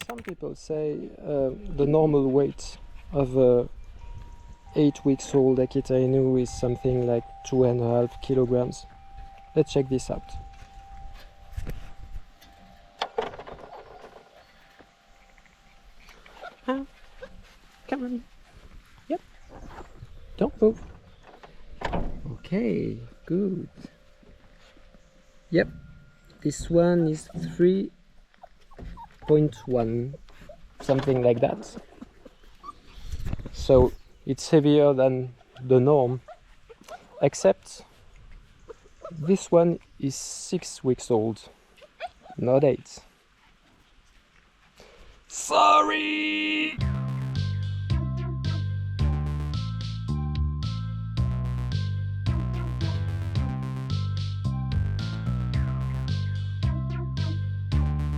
Some people say the normal weight of a 8 weeks old akita-inu is something like 2.5 kilograms. Let's check this out. Come on. Yep. Don't move. Okay, good. Yep. This one is 3.1, something like that. So it's heavier than the norm, except this one is 6 weeks old, not 8. Sorry!